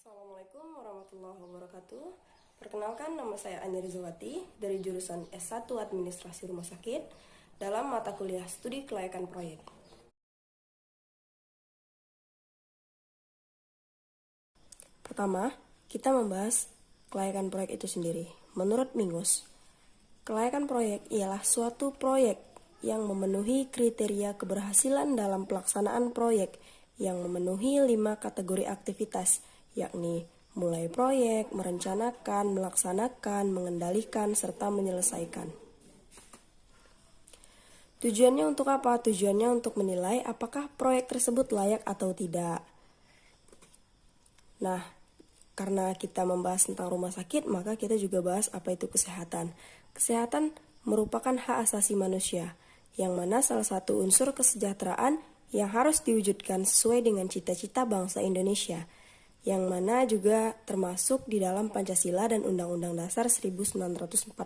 Assalamualaikum warahmatullahi wabarakatuh. Perkenalkan, nama saya Anya Rizawati dari jurusan S1 Administrasi Rumah Sakit dalam mata kuliah Studi Kelayakan Proyek. Pertama, kita membahas kelayakan proyek itu sendiri. Menurut Mingus, kelayakan proyek ialah suatu proyek yang memenuhi kriteria keberhasilan dalam pelaksanaan proyek yang memenuhi 5 kategori aktivitas, yakni mulai proyek, merencanakan, melaksanakan, mengendalikan, serta menyelesaikan. Tujuannya untuk apa? Tujuannya untuk menilai apakah proyek tersebut layak atau tidak. Nah, karena kita membahas tentang rumah sakit, maka kita juga bahas apa itu kesehatan. Kesehatan merupakan hak asasi manusia, yang mana salah satu unsur kesejahteraan yang harus diwujudkan sesuai dengan cita-cita bangsa Indonesia, yang mana juga termasuk di dalam Pancasila dan Undang-Undang Dasar 1945.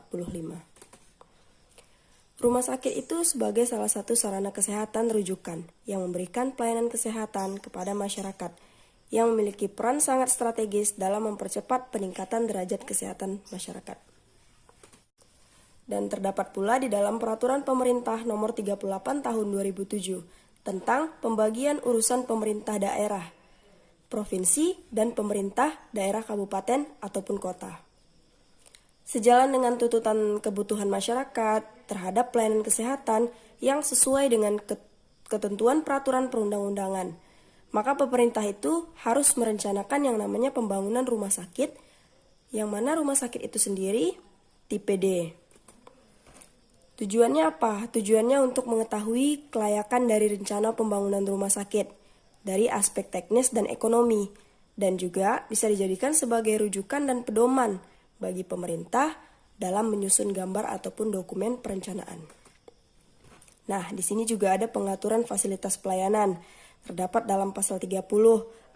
Rumah sakit itu sebagai salah satu sarana kesehatan rujukan yang memberikan pelayanan kesehatan kepada masyarakat, yang memiliki peran sangat strategis dalam mempercepat peningkatan derajat kesehatan masyarakat. Dan terdapat pula di dalam Peraturan Pemerintah Nomor 38 Tahun 2007 tentang pembagian urusan pemerintah daerah, provinsi, dan pemerintah daerah kabupaten ataupun kota. Sejalan dengan tuntutan kebutuhan masyarakat terhadap pelayanan kesehatan yang sesuai dengan ketentuan peraturan perundang-undangan, maka pemerintah itu harus merencanakan yang namanya pembangunan rumah sakit, yang mana rumah sakit itu sendiri tipe D. Tujuannya apa? Tujuannya untuk mengetahui kelayakan dari rencana pembangunan rumah sakit dari aspek teknis dan ekonomi, dan juga bisa dijadikan sebagai rujukan dan pedoman bagi pemerintah dalam menyusun gambar ataupun dokumen perencanaan. Nah, di sini juga ada pengaturan fasilitas pelayanan. Terdapat dalam pasal 30,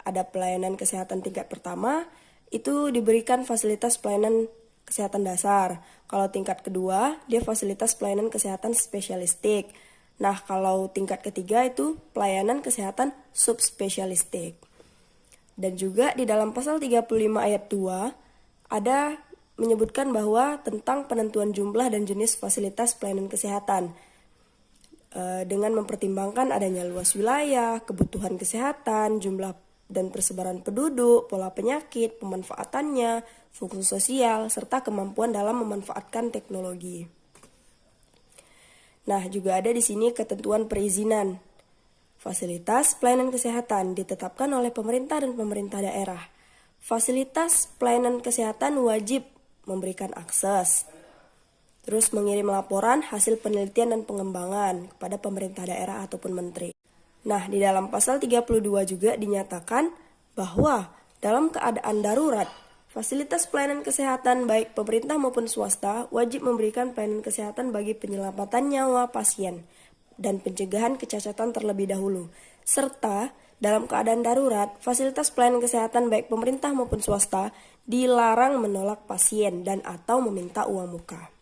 ada pelayanan kesehatan tingkat pertama, itu diberikan fasilitas pelayanan kesehatan dasar. Kalau tingkat kedua, dia fasilitas pelayanan kesehatan spesialistik. Nah, kalau tingkat ketiga itu pelayanan kesehatan subspesialistik. Dan juga di dalam pasal 35 ayat 2 ada menyebutkan bahwa tentang penentuan jumlah dan jenis fasilitas pelayanan kesehatan dengan mempertimbangkan adanya luas wilayah, kebutuhan kesehatan, jumlah dan persebaran penduduk, pola penyakit, pemanfaatannya, fungsi sosial, serta kemampuan dalam memanfaatkan teknologi. Nah, juga ada di sini ketentuan perizinan. Fasilitas pelayanan kesehatan ditetapkan oleh pemerintah dan pemerintah daerah. Fasilitas pelayanan kesehatan wajib memberikan akses, terus mengirim laporan hasil penelitian dan pengembangan kepada pemerintah daerah ataupun menteri. Nah, di dalam pasal 32 juga dinyatakan bahwa dalam keadaan darurat, fasilitas pelayanan kesehatan baik pemerintah maupun swasta wajib memberikan pelayanan kesehatan bagi penyelamatan nyawa pasien dan pencegahan kecacatan terlebih dahulu. Serta dalam keadaan darurat, fasilitas pelayanan kesehatan baik pemerintah maupun swasta dilarang menolak pasien dan atau meminta uang muka.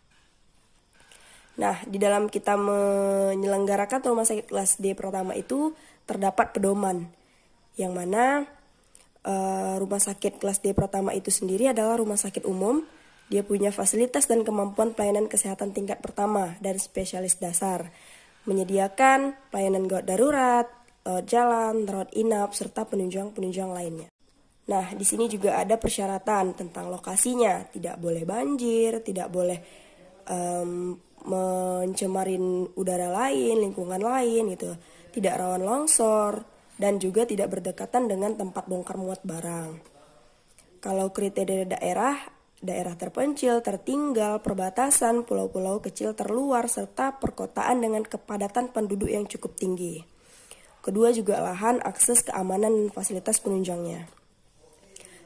Nah, di dalam kita menyelenggarakan rumah sakit kelas D pertama itu terdapat pedoman, yang mana rumah sakit kelas D pertama itu sendiri adalah rumah sakit umum. Dia punya fasilitas dan kemampuan pelayanan kesehatan tingkat pertama dan spesialis dasar, menyediakan pelayanan gawat darurat, rawat jalan, rawat inap, serta penunjang-penunjang lainnya. Nah, di sini juga ada persyaratan tentang lokasinya, tidak boleh banjir, tidak boleh mencemarin udara lain, lingkungan lain gitu, tidak rawan longsor, dan juga tidak berdekatan dengan tempat bongkar muat barang. Kalau kriteria daerah terpencil, tertinggal, perbatasan, pulau-pulau kecil terluar, serta perkotaan dengan kepadatan penduduk yang cukup tinggi. Kedua juga lahan, akses, keamanan, dan fasilitas penunjangnya.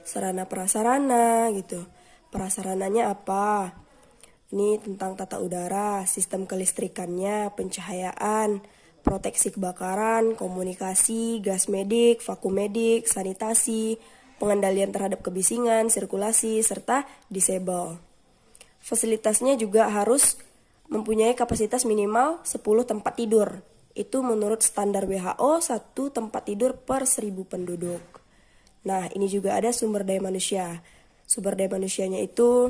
Sarana prasarana gitu. Prasarananya apa? Ini tentang tata udara, sistem kelistrikannya, pencahayaan, proteksi kebakaran, komunikasi, gas medik, vakum medik, sanitasi, pengendalian terhadap kebisingan, sirkulasi, serta disable. Fasilitasnya juga harus mempunyai kapasitas minimal 10 tempat tidur. Itu menurut standar WHO 1 tempat tidur per 1000 penduduk. Nah, ini juga ada sumber daya manusia. Sumber daya manusianya itu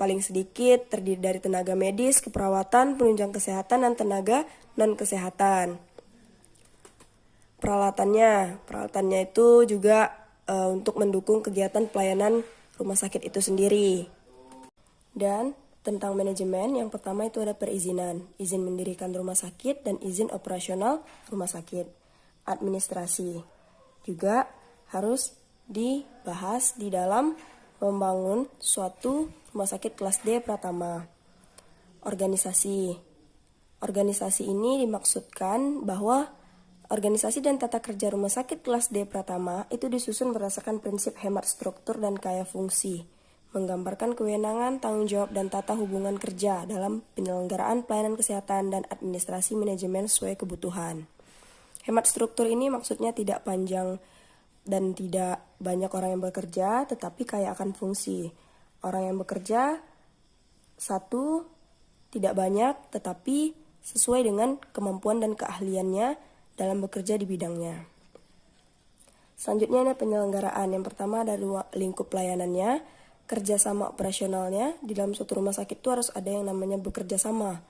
paling sedikit terdiri dari tenaga medis, keperawatan, penunjang kesehatan, dan tenaga non-kesehatan. Peralatannya itu juga untuk mendukung kegiatan pelayanan rumah sakit itu sendiri. Dan tentang manajemen, yang pertama itu ada perizinan, izin mendirikan rumah sakit dan izin operasional rumah sakit. Administrasi juga harus dibahas di dalam membangun suatu rumah sakit kelas D Pratama. Organisasi ini dimaksudkan bahwa organisasi dan tata kerja rumah sakit kelas D Pratama itu disusun berdasarkan prinsip hemat struktur dan kaya fungsi, menggambarkan kewenangan, tanggung jawab, dan tata hubungan kerja dalam penyelenggaraan pelayanan kesehatan dan administrasi manajemen sesuai kebutuhan. Hemat struktur ini maksudnya tidak panjang dan tidak banyak orang yang bekerja, tetapi kaya akan fungsi. Orang yang bekerja satu, tidak banyak, tetapi sesuai dengan kemampuan dan keahliannya dalam bekerja di bidangnya. Selanjutnya ada penyelenggaraan. Yang pertama ada lingkup pelayanannya, kerjasama operasionalnya. Di dalam suatu rumah sakit itu harus ada yang namanya bekerja sama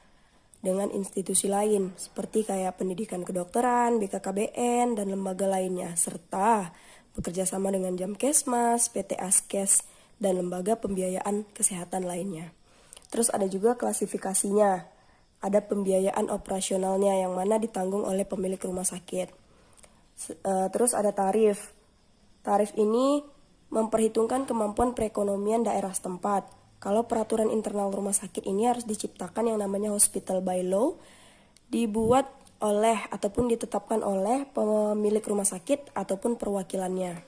dengan institusi lain, seperti kayak pendidikan kedokteran, BKKBN, dan lembaga lainnya, serta bekerja sama dengan Jamkesmas, PT Askes, dan lembaga pembiayaan kesehatan lainnya. Terus ada juga klasifikasinya, ada pembiayaan operasionalnya yang mana ditanggung oleh pemilik rumah sakit. Terus ada tarif. Tarif ini memperhitungkan kemampuan perekonomian daerah setempat. Kalau peraturan internal rumah sakit ini harus diciptakan yang namanya hospital by law, dibuat oleh ataupun ditetapkan oleh pemilik rumah sakit ataupun perwakilannya.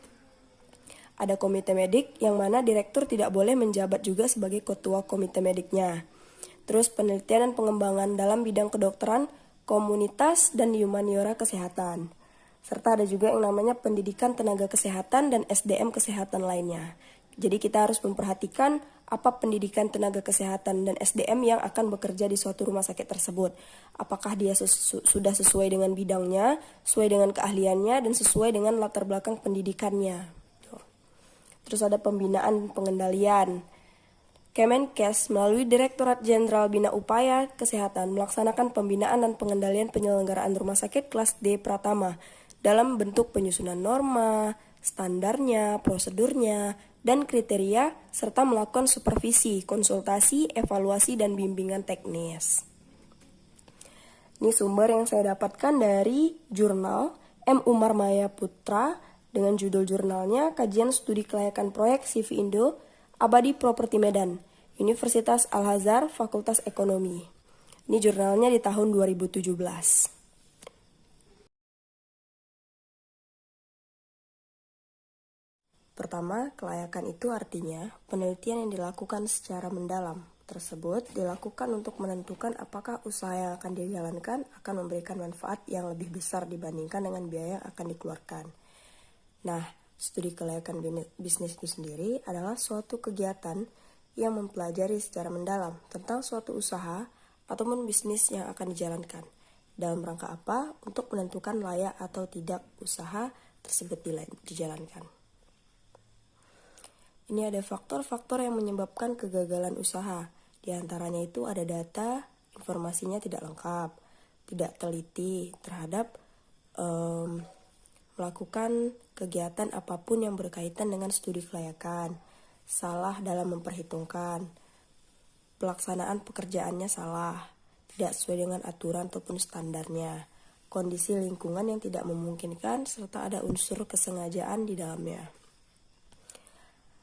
Ada komite medik yang mana direktur tidak boleh menjabat juga sebagai ketua komite mediknya. Terus penelitian dan pengembangan dalam bidang kedokteran, komunitas, dan humaniora kesehatan. Serta ada juga yang namanya pendidikan tenaga kesehatan dan SDM kesehatan lainnya. Jadi kita harus memperhatikan apa pendidikan tenaga kesehatan dan SDM yang akan bekerja di suatu rumah sakit tersebut. Apakah dia sudah sesuai dengan bidangnya, sesuai dengan keahliannya, dan sesuai dengan latar belakang pendidikannya. Terus ada pembinaan pengendalian. Kemenkes melalui Direktorat Jenderal Bina Upaya Kesehatan melaksanakan pembinaan dan pengendalian penyelenggaraan rumah sakit kelas D Pratama dalam bentuk penyusunan norma, standarnya, prosedurnya, dan kriteria, serta melakukan supervisi, konsultasi, evaluasi, dan bimbingan teknis. Ini sumber yang saya dapatkan dari jurnal M. Umar Maya Putra dengan judul jurnalnya Kajian Studi Kelayakan Proyek CV Indo Abadi Properti Medan, Universitas Al-Azhar, Fakultas Ekonomi. Ini jurnalnya di tahun 2017. Pertama, kelayakan itu artinya penelitian yang dilakukan secara mendalam. Tersebut dilakukan untuk menentukan apakah usaha yang akan dijalankan akan memberikan manfaat yang lebih besar dibandingkan dengan biaya yang akan dikeluarkan. Nah, studi kelayakan bisnis itu sendiri adalah suatu kegiatan yang mempelajari secara mendalam tentang suatu usaha ataupun bisnis yang akan dijalankan. Dalam rangka apa? Untuk menentukan layak atau tidak usaha tersebut dijalankan. Ini ada faktor-faktor yang menyebabkan kegagalan usaha. Di antaranya itu ada data, informasinya tidak lengkap, tidak teliti terhadap melakukan kegiatan apapun yang berkaitan dengan studi kelayakan, salah dalam memperhitungkan, pelaksanaan pekerjaannya salah, tidak sesuai dengan aturan ataupun standarnya, kondisi lingkungan yang tidak memungkinkan, serta ada unsur kesengajaan di dalamnya.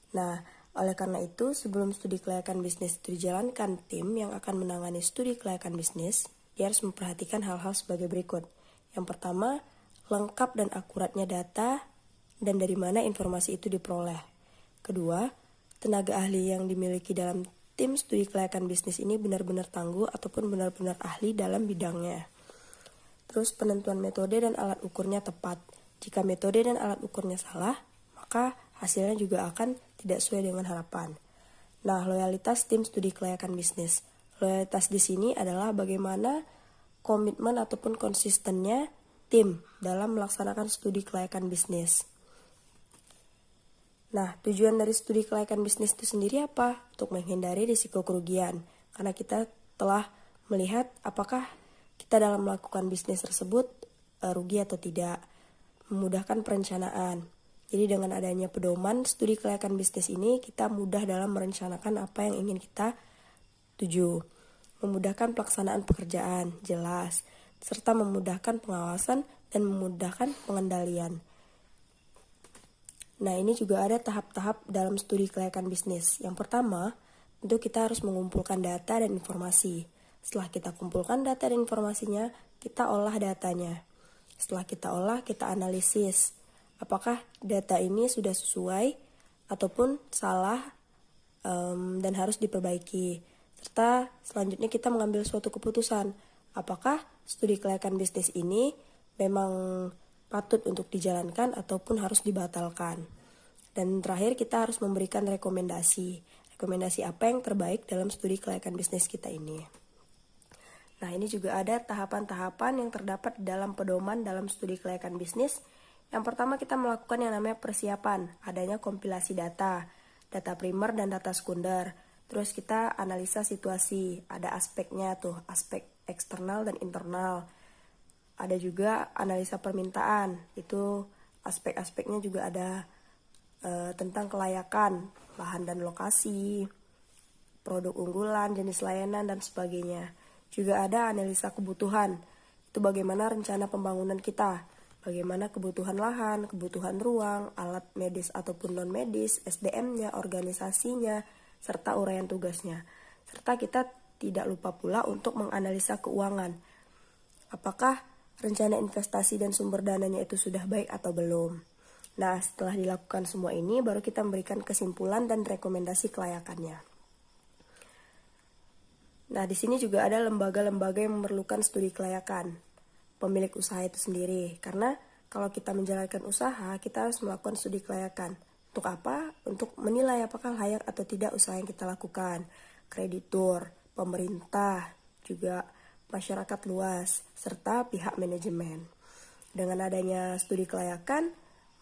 Nah, oleh karena itu, sebelum studi kelayakan bisnis itu dijalankan, tim yang akan menangani studi kelayakan bisnis, dia harus memperhatikan hal-hal sebagai berikut. Yang pertama, lengkap dan akuratnya data dan dari mana informasi itu diperoleh. Kedua, tenaga ahli yang dimiliki dalam tim studi kelayakan bisnis ini benar-benar tangguh ataupun benar-benar ahli dalam bidangnya. Terus penentuan metode dan alat ukurnya tepat. Jika metode dan alat ukurnya salah, maka hasilnya juga akan tidak sesuai dengan harapan. Nah, loyalitas tim studi kelayakan bisnis. Loyalitas di sini adalah bagaimana komitmen ataupun konsistennya tim dalam melaksanakan studi kelayakan bisnis. Nah, tujuan dari studi kelayakan bisnis itu sendiri apa? Untuk menghindari risiko kerugian. Karena kita telah melihat apakah kita dalam melakukan bisnis tersebut rugi atau tidak. Memudahkan perencanaan. Jadi dengan adanya pedoman studi kelayakan bisnis ini, kita mudah dalam merencanakan apa yang ingin kita tuju. Memudahkan pelaksanaan pekerjaan, jelas. Serta memudahkan pengawasan dan memudahkan pengendalian. Nah, ini juga ada tahap-tahap dalam studi kelayakan bisnis. Yang pertama, tentu kita harus mengumpulkan data dan informasi. Setelah kita kumpulkan data dan informasinya, kita olah datanya. Setelah kita olah, kita analisis. Apakah data ini sudah sesuai ataupun salah dan harus diperbaiki. Serta selanjutnya kita mengambil suatu keputusan. Apakah studi kelayakan bisnis ini memang patut untuk dijalankan ataupun harus dibatalkan. Dan terakhir kita harus memberikan rekomendasi. Rekomendasi apa yang terbaik dalam studi kelayakan bisnis kita ini. Nah, ini juga ada tahapan-tahapan yang terdapat dalam pedoman dalam studi kelayakan bisnis. Yang pertama kita melakukan yang namanya persiapan, adanya kompilasi data primer dan data sekunder. Terus kita analisa situasi, ada aspeknya tuh, aspek eksternal dan internal. Ada juga analisa permintaan, itu aspek-aspeknya juga ada tentang kelayakan, lahan dan lokasi, produk unggulan, jenis layanan, dan sebagainya. Juga ada analisa kebutuhan, itu bagaimana rencana pembangunan kita, bagaimana kebutuhan lahan, kebutuhan ruang, alat medis ataupun non-medis, SDM-nya, organisasinya, serta uraian tugasnya. Serta kita tidak lupa pula untuk menganalisa keuangan. Apakah rencana investasi dan sumber dananya itu sudah baik atau belum? Nah, setelah dilakukan semua ini, baru kita memberikan kesimpulan dan rekomendasi kelayakannya. Nah, di sini juga ada lembaga-lembaga yang memerlukan studi kelayakan. Pemilik usaha itu sendiri. Karena kalau kita menjalankan usaha, kita harus melakukan studi kelayakan. Untuk apa? Untuk menilai apakah layak atau tidak usaha yang kita lakukan. Kreditur, pemerintah, juga masyarakat luas, serta pihak manajemen. Dengan adanya studi kelayakan,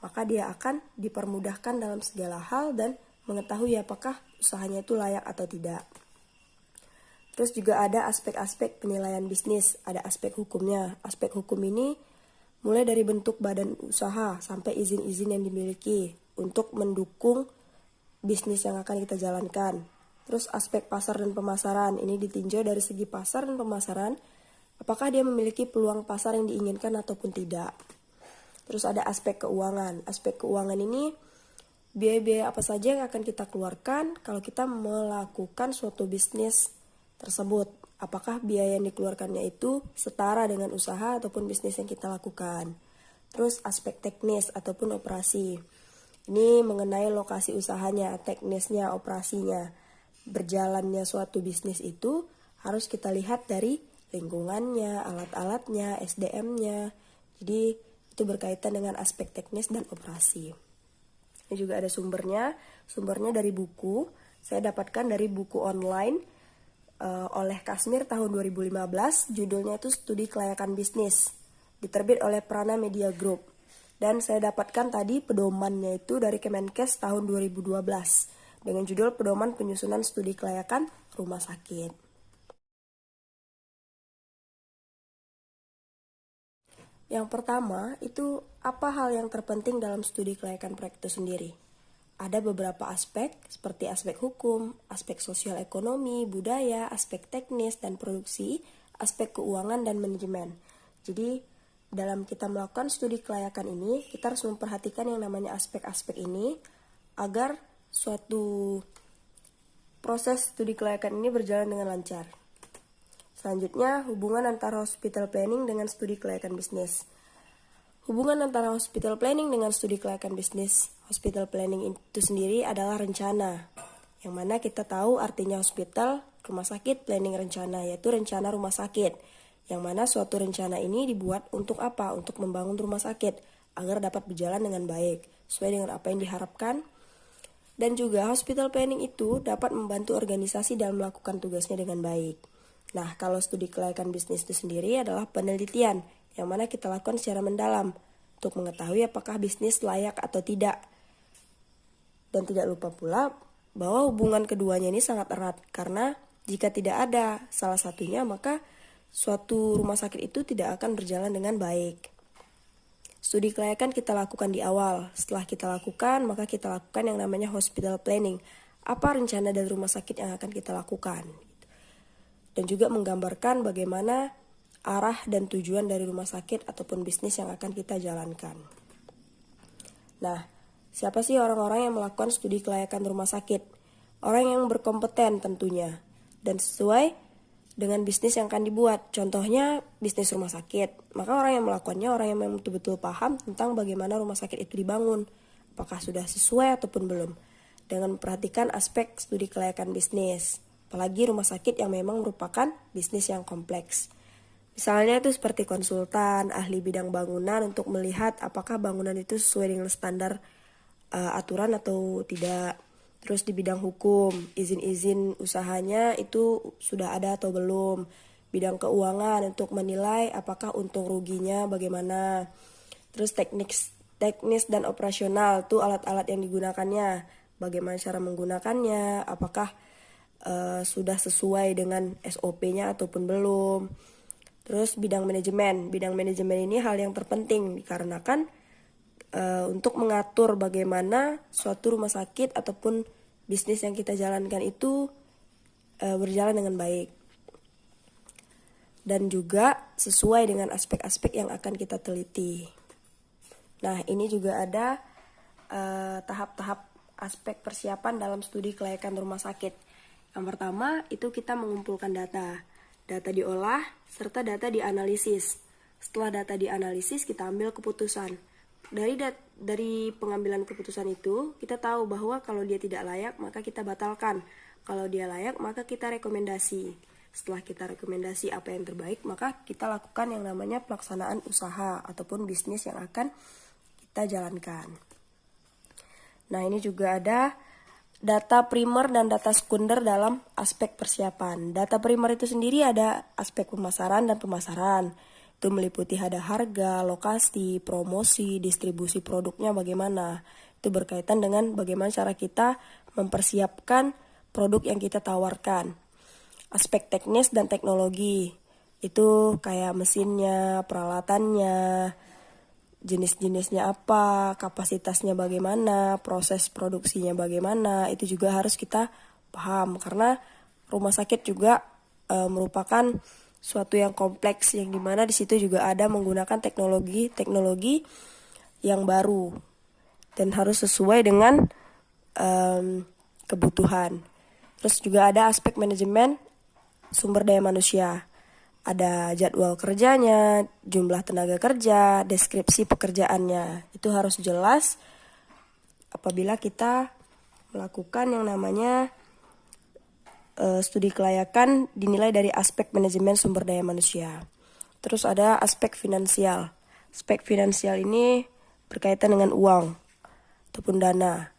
maka dia akan dipermudahkan dalam segala hal dan mengetahui apakah usahanya itu layak atau tidak. Terus juga ada aspek-aspek penilaian bisnis, ada aspek hukumnya. Aspek hukum ini mulai dari bentuk badan usaha sampai izin-izin yang dimiliki untuk mendukung bisnis yang akan kita jalankan. Terus aspek pasar dan pemasaran, ini ditinjau dari segi pasar dan pemasaran, apakah dia memiliki peluang pasar yang diinginkan ataupun tidak. Terus ada aspek keuangan. Aspek keuangan ini biaya-biaya apa saja yang akan kita keluarkan kalau kita melakukan suatu bisnis tersebut. Apakah biaya yang dikeluarkannya itu setara dengan usaha ataupun bisnis yang kita lakukan. Terus aspek teknis ataupun operasi. Ini mengenai lokasi usahanya, teknisnya, operasinya. Berjalannya suatu bisnis itu harus kita lihat dari lingkungannya, alat-alatnya, SDM-nya. Jadi itu berkaitan dengan aspek teknis dan operasi. Ini juga ada sumbernya dari buku. Saya dapatkan dari buku online oleh Kasmir tahun 2015, judulnya itu Studi Kelayakan Bisnis, diterbit oleh Prana Media Group. Dan saya dapatkan tadi pedomannya itu dari Kemenkes tahun 2012 dengan judul Pedoman Penyusunan Studi Kelayakan Rumah Sakit. Yang pertama, itu apa hal yang terpenting dalam studi kelayakan proyek itu sendiri? Ada beberapa aspek, seperti aspek hukum, aspek sosial ekonomi, budaya, aspek teknis dan produksi, aspek keuangan dan manajemen. Jadi, dalam kita melakukan studi kelayakan ini, kita harus memperhatikan yang namanya aspek-aspek ini, agar suatu proses studi kelayakan ini berjalan dengan lancar. Selanjutnya, hubungan antara hospital planning dengan studi kelayakan bisnis. Hubungan antara hospital planning dengan studi kelayakan bisnis. Hospital planning itu sendiri adalah rencana, yang mana kita tahu artinya hospital, rumah sakit, planning rencana, yaitu rencana rumah sakit, yang mana suatu rencana ini dibuat untuk apa? Untuk membangun rumah sakit, agar dapat berjalan dengan baik, sesuai dengan apa yang diharapkan. Dan juga hospital planning itu dapat membantu organisasi dalam melakukan tugasnya dengan baik. Nah, kalau studi kelayakan bisnis itu sendiri adalah penelitian, yang mana kita lakukan secara mendalam, untuk mengetahui apakah bisnis layak atau tidak. Dan tidak lupa pula bahwa hubungan keduanya ini sangat erat, karena jika tidak ada salah satunya maka suatu rumah sakit itu tidak akan berjalan dengan baik. Studi kelayakan kita lakukan di awal. Setelah kita lakukan, maka kita lakukan yang namanya hospital planning. Apa rencana dari rumah sakit yang akan kita lakukan? Dan juga menggambarkan bagaimana arah dan tujuan dari rumah sakit ataupun bisnis yang akan kita jalankan. Nah, siapa sih orang-orang yang melakukan studi kelayakan rumah sakit? Orang yang berkompeten tentunya, dan sesuai dengan bisnis yang akan dibuat. Contohnya bisnis rumah sakit. Maka orang yang melakukannya orang yang memang betul-betul paham tentang bagaimana rumah sakit itu dibangun. Apakah sudah sesuai ataupun belum. Dengan memperhatikan aspek studi kelayakan bisnis. Apalagi rumah sakit yang memang merupakan bisnis yang kompleks. Misalnya itu seperti konsultan, ahli bidang bangunan untuk melihat apakah bangunan itu sesuai dengan standar aturan atau tidak. Terus di bidang hukum, izin-izin usahanya itu sudah ada atau belum. Bidang keuangan untuk menilai apakah untung ruginya bagaimana. Terus teknis dan operasional tuh alat-alat yang digunakannya. Bagaimana cara menggunakannya, apakah sudah sesuai dengan SOP-nya ataupun belum. Terus bidang manajemen ini hal yang terpenting dikarenakan untuk mengatur bagaimana suatu rumah sakit ataupun bisnis yang kita jalankan itu berjalan dengan baik. Dan juga sesuai dengan aspek-aspek yang akan kita teliti. Nah, ini juga ada tahap-tahap aspek persiapan dalam studi kelayakan rumah sakit. Yang pertama, itu kita mengumpulkan data. Data diolah, serta data dianalisis. Setelah data dianalisis, kita ambil keputusan. Dari pengambilan keputusan itu, kita tahu bahwa kalau dia tidak layak, maka kita batalkan. Kalau dia layak, maka kita rekomendasi. Setelah kita rekomendasi apa yang terbaik, maka kita lakukan yang namanya pelaksanaan usaha ataupun bisnis yang akan kita jalankan. Nah, ini juga ada data primer dan data sekunder dalam aspek persiapan. Data primer itu sendiri ada aspek pemasaran dan pemasaran. Itu meliputi ada harga, lokasi, promosi, distribusi produknya bagaimana. Itu berkaitan dengan bagaimana cara kita mempersiapkan produk yang kita tawarkan. Aspek teknis dan teknologi, itu kayak mesinnya, peralatannya, jenis-jenisnya apa, kapasitasnya bagaimana, proses produksinya bagaimana, itu juga harus kita paham. Karena rumah sakit juga merupakan suatu yang kompleks, yang dimana di situ juga ada menggunakan teknologi yang baru dan harus sesuai dengan kebutuhan. Terus juga ada aspek manajemen sumber daya manusia. Ada jadwal kerjanya, jumlah tenaga kerja, deskripsi pekerjaannya. Itu harus jelas apabila kita melakukan yang namanya studi kelayakan dinilai dari aspek manajemen sumber daya manusia. Terus ada aspek finansial. Aspek finansial ini berkaitan dengan uang ataupun dana.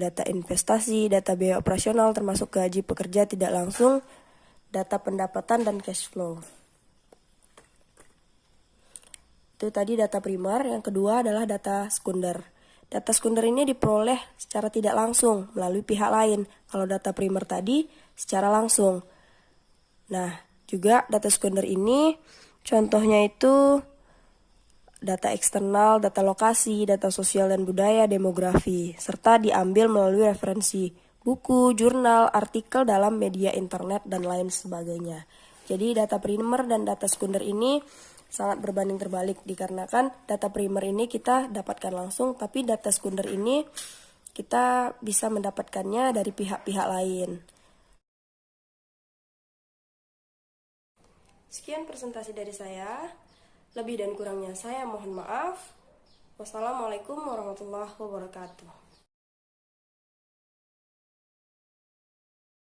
Data investasi, data biaya operasional termasuk gaji pekerja tidak langsung, data pendapatan dan cash flow. Itu tadi data primer. Yang kedua adalah data sekunder. Data sekunder ini diperoleh secara tidak langsung melalui pihak lain. Kalau data primer tadi secara langsung. Nah, juga data sekunder ini contohnya itu data eksternal, data lokasi, data sosial dan budaya, demografi, serta diambil melalui referensi buku, jurnal, artikel dalam media internet, dan lain sebagainya. Jadi data primer dan data sekunder ini sangat berbanding terbalik, dikarenakan data primer ini kita dapatkan langsung, tapi data sekunder ini kita bisa mendapatkannya dari pihak-pihak lain. Sekian presentasi dari saya. Lebih dan kurangnya saya mohon maaf. Wassalamualaikum warahmatullahi wabarakatuh.